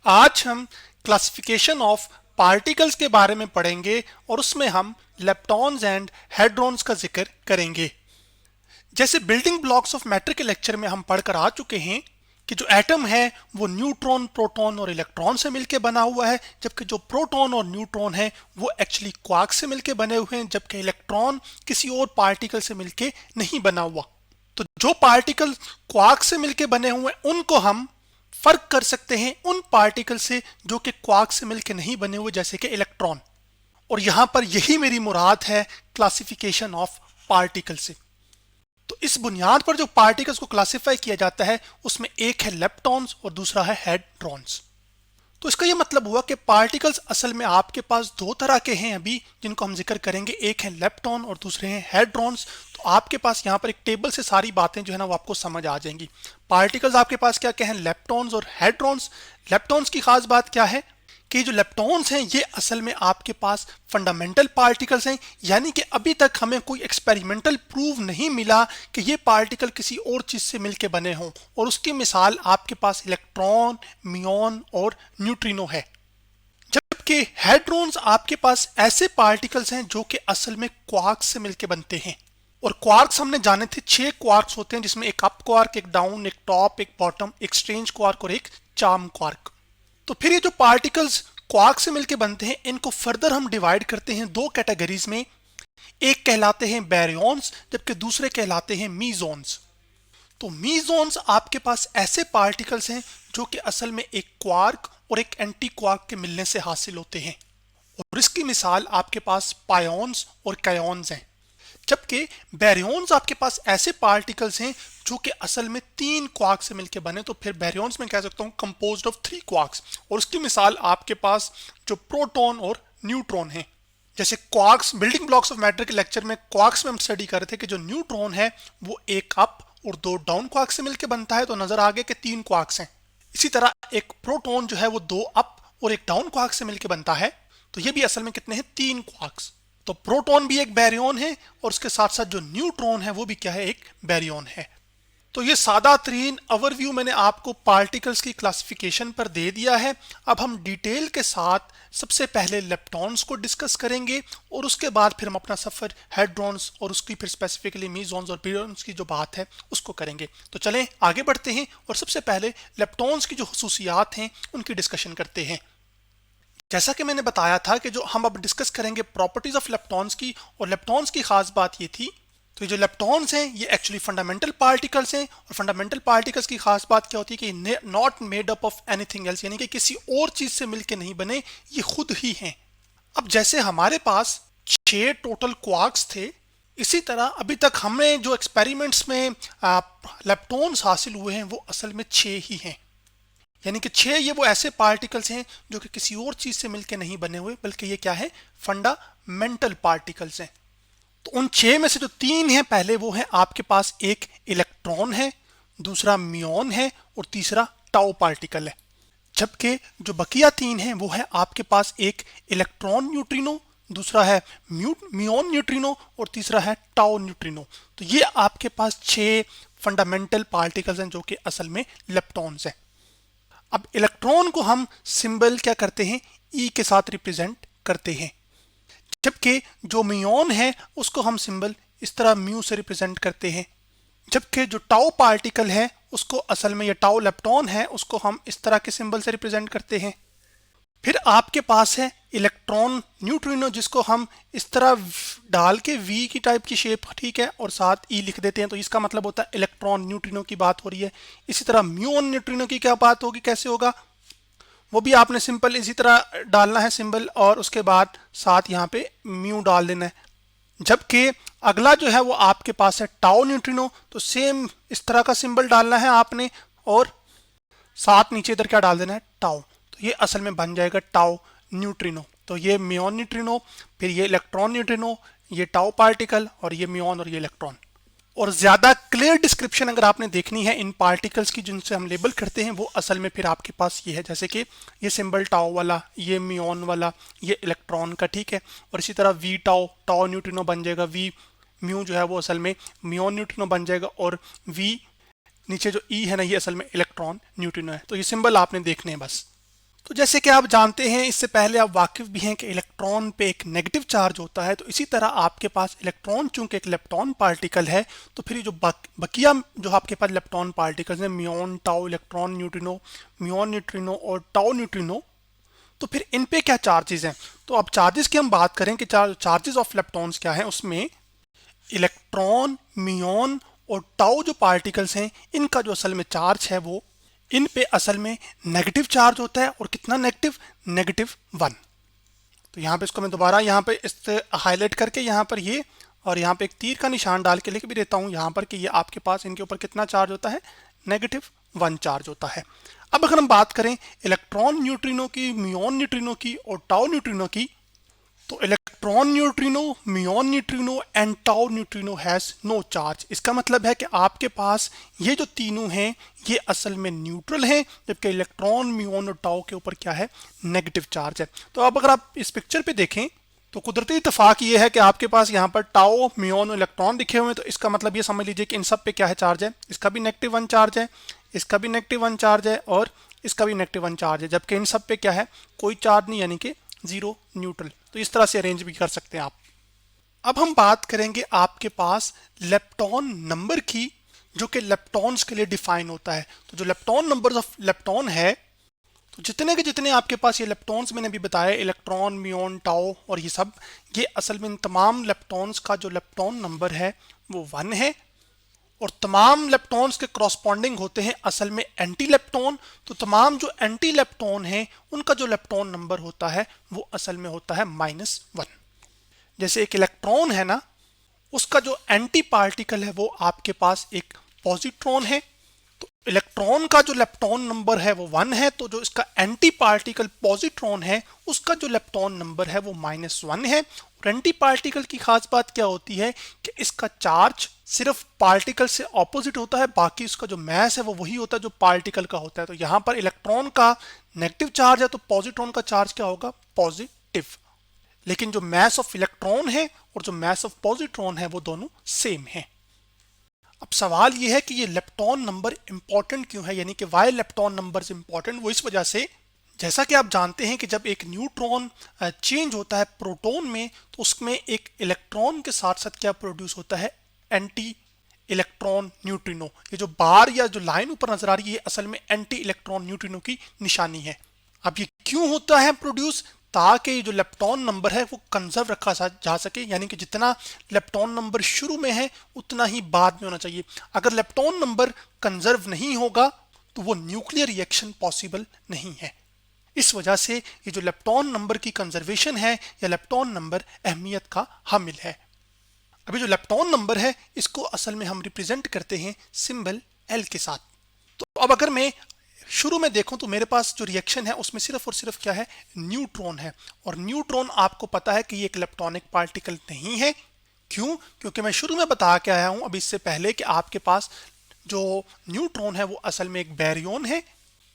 आज हम classification of particles के बारे में पढ़ेंगे और उसमें हम लेप्टॉन्स एंड हेड्रॉन्स का जिक्र करेंगे। जैसे बिल्डिंग ब्लॉक्स ऑफ मैटर के लेक्चर में हम पढ़कर आ चुके हैं कि जो एटम है वो न्यूट्रॉन, प्रोटॉन और इलेक्ट्रॉन से मिलकर बना हुआ है, जबकि जो प्रोटॉन और न्यूट्रॉन है वो एक्चुअली क्वार्क से मिलकर बने हुए हैं, जबकि इलेक्ट्रॉन किसी और पार्टिकल से मिलकर नहीं बना हुआ। तो जो पार्टिकल क्वार्क से मिलकर बने हुए हैं उनको हम फर्क कर सकते हैं उन पार्टिकल से जो कि क्वार्क से मिलकर नहीं बने हुए, जैसे कि इलेक्ट्रॉन। और यहां पर यही मेरी मुराद है क्लासिफिकेशन ऑफ पार्टिकल से। तो इस बुनियाद पर जो पार्टिकल्स को क्लासिफाई किया जाता है उसमें एक है लेप्टॉन्स और दूसरा है हेड्रॉन्स। तो इसका यह मतलब हुआ कि पार्टिकल्स असल में आपके पास दो तरह के हैं अभी, जिनको हम जिक्र करेंगे। एक है लेप्टॉन और दूसरे हैं हेड्रॉन्स। तो आपके पास यहाँ पर एक टेबल से सारी बातें जो है ना वो आपको समझ आ जाएंगी। पार्टिकल्स आपके पास क्या क्या हैं, लेप्टॉन्स और हेड्रॉन्स। लेप्टॉन्स की खास बात क्या है कि जो लेप्टॉन्स हैं ये असल में आपके पास फंडामेंटल पार्टिकल्स हैं, यानी कि अभी तक हमें कोई एक्सपेरिमेंटल प्रूव नहीं मिला कि ये पार्टिकल किसी और चीज से मिलकर बने हों। और उसकी मिसाल आपके पास इलेक्ट्रॉन, म्यूऑन और न्यूट्रिनो है। जबकि हेड्रॉन्स आपके पास ऐसे पार्टिकल्स हैं जो कि असल में क्वार्क्स से मिलकर बनते हैं। और क्वार्क्स हमने जाने थे 6 क्वार्क्स होते हैं, जिसमें एक अप क्वार्क, एक डाउन, एक टॉप, एक बॉटम, एक स्ट्रेंज क्वार्क और एक चार्म क्वार्क। तो फिर ये जो पार्टिकल्स क्वार्क से मिलकर बनते हैं इनको फर्दर हम डिवाइड करते हैं दो कैटेगरीज में। एक कहलाते हैं बैरियॉन्स, जबकि दूसरे कहलाते हैं मीजॉन्स। तो मीजॉन्स आपके पास ऐसे पार्टिकल्स हैं जो कि असल में एक क्वार्क और एक एंटी क्वार्क के मिलने से हासिल होते हैं। और इसकी मिसाल आपके पास पायॉन्स और कायॉन्स हैं। जबकि बैरियॉन्स आपके पास ऐसे पार्टिकल्स हैं जो कि असल में 3 क्वार्क से मिलकर बने। तो फिर बैरियॉन्स में कह सकता हूं कंपोज्ड ऑफ 3 क्वार्क्स। और उसकी मिसाल आपके पास जो प्रोटॉन और न्यूट्रॉन है। जैसे quarks, building blocks of matter के लेक्चर में क्वार्क्स में हम स्टडी कर रहे थे कि जो न्यूट्रॉन है वो एक अप और 2 डाउन क्वार्क से मिलकर बनता है, तो नजर आ गया कि 3 क्वार्क्स हैं। इसी तरह एक प्रोटॉन जो है वो 2 अप और एक डाउन क्वार्क से मिलकर बनता है, तो ये भी असल में कितने हैं, 3 क्वार्क्स। तो प्रोटॉन भी एक बैरियॉन है और उसके साथ साथ जो न्यूट्रॉन है वो भी क्या है, एक बैरियॉन है। तो ये सादा तरीन ओवरव्यू मैंने आपको पार्टिकल्स की क्लासिफिकेशन पर दे दिया है। अब हम डिटेल के साथ सबसे पहले लेप्टॉन्स को डिस्कस करेंगे और उसके बाद फिर हम अपना सफर हेड्रॉन्स और उसकी फिर स्पेसिफिकली मीजॉन्स और बैरियॉन्स की जो बात है उसको करेंगे। तो चलें आगे बढ़ते हैं और सबसे पहले लेप्टॉन्स की जो खसूसियात हैं उनकी डिस्कशन करते हैं। जैसा कि मैंने बताया था कि जो हम अब डिस्कस करेंगे प्रॉपर्टीज ऑफ लेप्टॉन्स की, और लेप्टॉन्स की खास बात ये थी, तो ये जो लेप्टॉन्स हैं ये एक्चुअली फंडामेंटल पार्टिकल्स हैं। और फंडामेंटल पार्टिकल्स की खास बात क्या होती है कि not made up of anything else, यानी कि किसी और चीज से मिलकर नहीं बने, ये खुद ही हैं। अब जैसे हमारे पास 6 टोटल क्वार्क्स थे, इसी तरह अभी तक हमें जो एक्सपेरिमेंट्स में लेप्टॉन्स हासिल हुए हैं वो असल में 6 ही हैं। यानी कि 6 ये वो ऐसे पार्टिकल्स हैं जो कि किसी और चीज से मिलकर नहीं बने हुए, बल्कि ये क्या है, फंडामेंटल पार्टिकल्स हैं। तो उन 6 में से जो 3 हैं, पहले वो है आपके पास एक इलेक्ट्रॉन है, दूसरा म्यूऑन है और तीसरा टाउ पार्टिकल है। जबकि जो बकिया 3 हैं वो है आपके पास एक इलेक्ट्रॉन न्यूट्रिनो, दूसरा है म्यूऑन न्यूट्रिनो और तीसरा है टाउ न्यूट्रिनो। तो ये आपके पास 6 फंडामेंटल पार्टिकल्स हैं जो कि असल में लेप्टॉन्स हैं। अब इलेक्ट्रॉन को हम सिंबल क्या करते हैं, ई के साथ रिप्रेजेंट करते हैं, जबकि जो म्यूऑन है उसको हम सिंबल इस तरह म्यू से रिप्रेजेंट करते हैं। जबकि जो टाउ पार्टिकल है उसको असल में, ये टाउ लेप्टॉन है, उसको हम इस तरह के सिंबल से रिप्रेजेंट करते हैं। फिर आपके पास है इलेक्ट्रॉन न्यूट्रिनो, जिसको हम इस तरह डाल के वी की टाइप की शेप, ठीक है, और साथ ई लिख देते हैं, तो इसका मतलब होता है इलेक्ट्रॉन न्यूट्रिनो की बात हो रही है। इसी तरह म्यूऑन न्यूट्रिनो की क्या बात होगी, कैसे होगा, वो भी आपने सिंपल इसी तरह डालना है सिंबल और उसके बाद साथ यहाँ पे म्यू डाल देना है। जबकि अगला जो है वो आपके पास है टाउ न्यूट्रिनो, तो सेम इस तरह का सिंबल डालना है आपने और साथ नीचे इधर क्या डाल देना है, टाउ। तो ये असल में बन जाएगा टाउ न्यूट्रिनो। तो ये म्यूऑन न्यूट्रिनो, फिर ये इलेक्ट्रॉन न्यूट्रिनो, ये टाउ पार्टिकल और ये म्यूऑन और ये इलेक्ट्रॉन। और ज्यादा क्लियर डिस्क्रिप्शन अगर आपने देखनी है इन पार्टिकल्स की जिनसे हम लेबल करते हैं, वो असल में फिर आपके पास ये है, जैसे कि ये सिंबल टाउ वाला, ये म्यूऑन वाला, ये इलेक्ट्रॉन का, ठीक है। और इसी तरह वी टाउ, टाउ न्यूट्रिनो बन जाएगा, वी म्यू जो है वो असल में म्यूऑन न्यूट्रिनो बन जाएगा, और वी नीचे जो ई है ना ये असल में इलेक्ट्रॉन न्यूट्रिनो है। तो ये सिंबल आपने देखने हैं बस। तो जैसे कि आप जानते हैं, इससे पहले आप वाकिफ भी हैं कि इलेक्ट्रॉन पे एक नेगेटिव चार्ज होता है, तो इसी तरह आपके पास इलेक्ट्रॉन चूंकि एक लेप्टॉन पार्टिकल है, तो फिर ये जो बकिया जो आपके पास लेप्टॉन पार्टिकल्स हैं, muon, tau, electron, neutrino, muon, neutrino और टाउ न्यूट्रिनो, तो फिर इन पे क्या चार्जेस हैं। तो अब चार्जेस की हम बात करें कि चार्जेस ऑफ लेप्टॉन्स क्या है, उसमें इलेक्ट्रॉन, म्यूऑन और टाउ जो पार्टिकल्स हैं, इनका जो असल में चार्ज है वो इन पे असल में नेगेटिव चार्ज होता है। और कितना नेगेटिव? -1। तो यहाँ पे इसको मैं दोबारा यहाँ पे इस हाईलाइट करके यहाँ पर ये और यहाँ पे एक तीर का निशान डाल के लिख भी देता हूँ यहाँ पर कि ये आपके पास इनके ऊपर कितना चार्ज होता है? -1 चार्ज होता है। अब अगर हम बात करें इलेक्ट्रॉन न्यूट्रिनो की, म्यूऑन न्यूट्रिनो की और टाउ न्यूट्रिनो की, तो electron neutrino, muon neutrino and tau neutrino has no charge. इसका मतलब है कि आपके पास ये जो तीनों हैं ये असल में न्यूट्रल हैं, जबकि इलेक्ट्रॉन, म्यूऑन और टाउ के ऊपर क्या है? नेगेटिव चार्ज है। तो अब अगर आप इस पिक्चर पे देखें तो कुदरती इत्तेफाक ये है कि आपके पास यहाँ पर टाउ, म्यूऑन और इलेक्ट्रॉन दिखे हुए हैं, तो इसका मतलब ये समझ लीजिए कि इन सब पे क्या है? चार्ज है। इसका भी -1 चार्ज है, इसका भी -1 चार्ज है और इसका भी -1 चार्ज है, जबकि इन सब पे क्या है? कोई चार्ज नहीं, यानी कि जीरो, न्यूट्रल। तो इस तरह से अरेंज भी कर सकते हैं आप। अब हम बात करेंगे आपके पास लेप्टॉन नंबर की, जो कि लेप्टॉन्स के लिए डिफाइन होता है। तो जो लेप्टॉन नंबर ऑफ लेप्टॉन है, तो जितने के जितने आपके पास ये लेप्टॉन्स मैंने भी बताया, इलेक्ट्रॉन, म्यूऑन, टाउ और ये सब, ये असल में इन तमाम लेप्टॉन्स का जो लेप्टॉन नंबर है वो 1 है। और तमाम लेप्टॉन्स के क्रॉसपॉन्डिंग होते हैं असल में एंटी लेप्टॉन। तो तमाम जो एंटी लेप्टॉन हैं उनका जो लेप्टॉन नंबर होता है वो असल में होता है -1। जैसे एक इलेक्ट्रॉन है ना, उसका जो एंटी पार्टिकल है वो आपके पास एक पॉजिट्रॉन है, तो इलेक्ट्रॉन का जो लेप्टॉन नंबर है वो 1 है, तो जो इसका एंटी पार्टिकल पॉजिट्रॉन है उसका जो लेप्टॉन नंबर है वो -1 है। और एंटी पार्टिकल की खास बात क्या होती है कि इसका चार्ज सिर्फ पार्टिकल से ऑपोजिट होता है, बाकी इसका जो मैस है वो वही होता है जो पार्टिकल का होता है। तो यहाँ पर इलेक्ट्रॉन का नेगेटिव चार्ज है, तो पॉजिट्रॉन का चार्ज क्या होगा? पॉजिटिव। लेकिन जो मैस ऑफ इलेक्ट्रॉन है और जो मैस ऑफ पॉजिट्रॉन है वो दोनों सेम है। अब सवाल ये है कि ये लेप्टॉन नंबर इंपॉर्टेंट क्यों है, यानी कि वाई लेप्टॉन नंबर इंपॉर्टेंट। वो इस वजह से, जैसा कि आप जानते हैं कि जब एक न्यूट्रॉन चेंज होता है प्रोटॉन में, तो उसमें एक इलेक्ट्रॉन के साथ साथ क्या प्रोड्यूस होता है? Anti electron neutrino. ये जो बार या जो लाइन ऊपर नजर आ रही है, ये असल में एंटी इलेक्ट्रॉन न्यूट्रिनो की निशानी है। अब ये क्यों होता है प्रोड्यूस? ताकि जो लेप्टॉन नंबर है वो कंजर्व रखा जा सके, यानी कि जितना लेप्टॉन नंबर शुरू में है उतना ही बाद में होना चाहिए। अगर लेप्टॉन नंबर कंजर्व नहीं होगा तो वो न्यूक्लियर रिएक्शन पॉसिबल नहीं है। इस वजह से ये जो लेप्टॉन नंबर की कंजर्वेशन है या लेप्टॉन नंबर अहमियत का हामिल है। अभी जो लेप्टॉन नंबर है इसको असल में हम रिप्रेजेंट करते हैं सिंबल L के साथ। तो अब अगर मैं शुरू में देखूं तो मेरे पास जो रिएक्शन है उसमें सिर्फ और सिर्फ क्या है? न्यूट्रॉन है। और न्यूट्रॉन आपको पता है कि ये एक इलेक्ट्रॉनिक पार्टिकल नहीं है। क्यों? क्योंकि मैं शुरू में बता के आया हूं अभी इससे पहले कि आपके पास जो न्यूट्रॉन है वो असल में एक बैरियन है।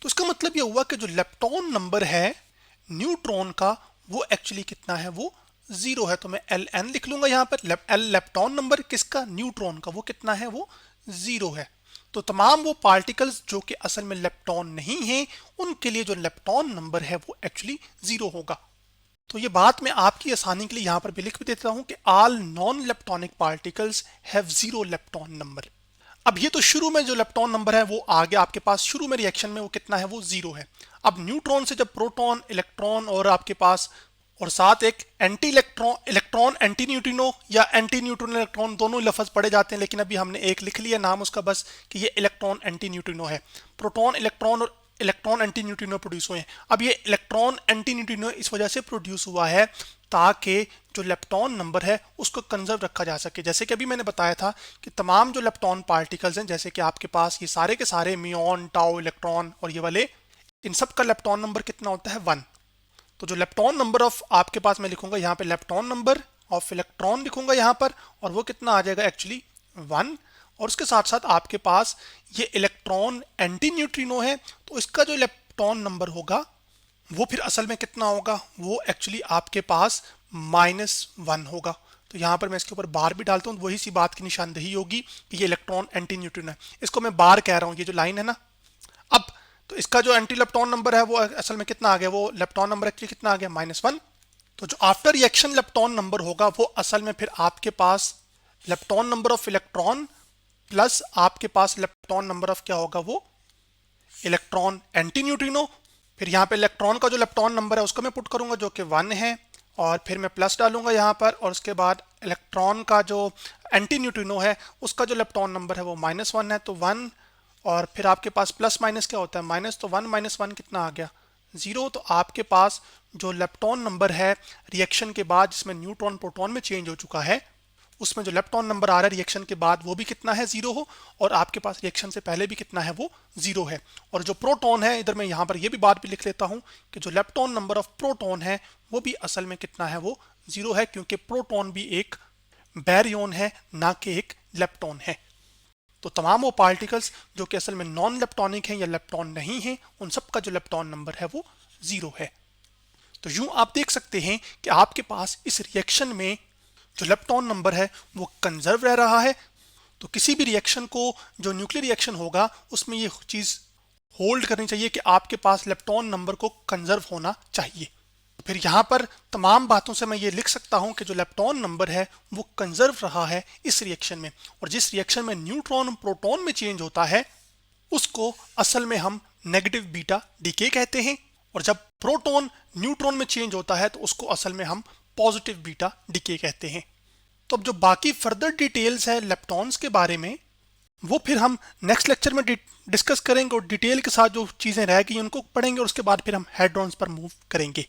तो इसका मतलब ये हुआ कि जो लेप्टॉन नंबर है न्यूट्रॉन का वो एक्चुअली कितना है? वो 0 है। तो मैं Ln लिख लूंगा यहाँ पर। L लेप्टॉन नंबर किसका? न्यूट्रॉन का। वो कितना है? वो 0 है। तो तमाम वो पार्टिकल्स जो कि असल में लेप्टॉन नहीं है उनके लिए जो लेप्टॉन नंबर है वो एक्चुअली 0 होगा। तो ये बात मैं आपकी आसानी के लिए यहाँ पर भी लिख भी देता हूँ कि all non leptonic particles have 0 lepton number. अब ये तो शुरू में जो लेप्टॉन नंबर है वो आगे आपके पास शुरू में रिएक्शन में वो कितना है? वो 0 है। अब न्यूट्रॉन से जब प्रोटॉन, इलेक्ट्रॉन और आपके पास और साथ एक एंटी इलेक्ट्रॉन एंटी न्यूट्रिनो या एंटी न्यूट्रिनो इलेक्ट्रॉन दोनों लफ्ज पढ़े जाते हैं, लेकिन अभी हमने एक लिख लिया नाम उसका बस कि ये इलेक्ट्रॉन एंटी न्यूट्रिनो है। प्रोटॉन, इलेक्ट्रॉन और इलेक्ट्रॉन एंटी न्यूट्रिनो प्रोड्यूस हुए हैं। अब ये इलेक्ट्रॉन एंटी न्यूट्रिनो इस वजह से प्रोड्यूस हुआ है ताकि जो लेप्टॉन नंबर है उसको कंजर्व रखा जा सके। जैसे कि अभी मैंने बताया था कि तमाम जो लेप्टॉन पार्टिकल्स हैं, जैसे कि आपके पास ये सारे के सारे म्यूऑन, टाउ, इलेक्ट्रॉन और ये वाले, इन सब का लेप्टॉन नंबर कितना होता है? 1। तो जो लेप्टॉन नंबर ऑफ आपके पास मैं लिखूंगा यहाँ पे लेप्टॉन नंबर ऑफ इलेक्ट्रॉन लिखूंगा यहाँ पर, और वो कितना आ जाएगा? एक्चुअली 1। और उसके साथ साथ आपके पास ये इलेक्ट्रॉन एंटी न्यूट्रिनो है, तो इसका जो इलेक्ट्रॉन नंबर होगा वो फिर असल में कितना होगा? वो एक्चुअली आपके पास -1 होगा। तो यहाँ पर मैं इसके ऊपर बार भी डालता हूँ, वही सी बात की निशानदेही होगी कि ये इलेक्ट्रॉन एंटी न्यूट्रिनो है। इसको मैं बार कह रहा हूँ, ये जो लाइन है ना। अब तो इसका जो एंटी लेप्टॉन नंबर है वो असल में कितना आ गया, वो लेप्टॉन नंबर एक्चुअली कितना आ गया, -1। तो जो आफ्टर रिएक्शन लेप्टॉन नंबर होगा वो असल में फिर आपके पास lepton number of electron plus आपके पास लेप्टॉन नंबर ऑफ क्या होगा, वो इलेक्ट्रॉन एंटी न्यूट्रिनो। फिर यहाँ पे इलेक्ट्रॉन का जो लेप्टॉन नंबर है उसको मैं पुट करूंगा जो कि 1 है, और फिर मैं प्लस डालूंगा यहाँ पर, और उसके बाद इलेक्ट्रॉन का जो एंटी न्यूट्रिनो है उसका जो लेप्टॉन नंबर है वो -1 है, तो 1, और फिर आपके पास प्लस माइनस क्या होता है, माइनस, तो 1 - 1 कितना आ गया, 0। तो आपके पास जो लेप्टॉन नंबर है रिएक्शन के बाद जिसमें न्यूट्रॉन प्रोटॉन में चेंज हो चुका है, उसमें जो लेप्टॉन नंबर आ रहा है रिएक्शन के बाद वो भी कितना है, 0 हो, और आपके पास रिएक्शन से पहले भी कितना है, वो 0 है। और जो प्रोटॉन है, इधर मैं यहाँ पर ये भी बात भी लिख लेता हूँ कि जो लेप्टॉन नंबर ऑफ प्रोटॉन है वो भी असल में कितना है, वो 0 है, क्योंकि प्रोटॉन भी एक बैरियन है, ना कि एक लेप्टॉन है। तो तमाम वो पार्टिकल्स जो कि असल में नॉन लेप्टॉनिक हैं या लेप्टॉन नहीं है, उन सब का जो लेप्टॉन नंबर है वो 0 है। तो यूं आप देख सकते हैं कि आपके पास इस रिएक्शन में जो लेप्टॉन नंबर है वो कंजर्व रह रहा है। तो किसी भी रिएक्शन को, जो न्यूक्लियर रिएक्शन होगा, उसमें ये चीज होल्ड करनी चाहिए कि आपके पास लेप्टॉन नंबर को कंजर्व होना चाहिए। फिर यहाँ पर तमाम बातों से मैं ये लिख सकता हूँ कि जो लेप्टॉन नंबर है वो कंजर्व रहा है इस रिएक्शन में, और जिस रिएक्शन में न्यूट्रॉन प्रोटॉन में चेंज होता है उसको असल में हम नेगेटिव बीटा डीके कहते हैं, और जब प्रोटॉन न्यूट्रॉन में चेंज होता है तो उसको असल में हम पॉजिटिव बीटा डीके कहते हैं। तो अब जो बाकी फर्दर डिटेल्स है लेप्टॉन्स के बारे में वो फिर हम नेक्स्ट लेक्चर में डिस्कस करेंगे, और डिटेल के साथ जो चीज़ें रह गई उनको पढ़ेंगे, और उसके बाद फिर हम हेड्रॉन्स पर मूव करेंगे।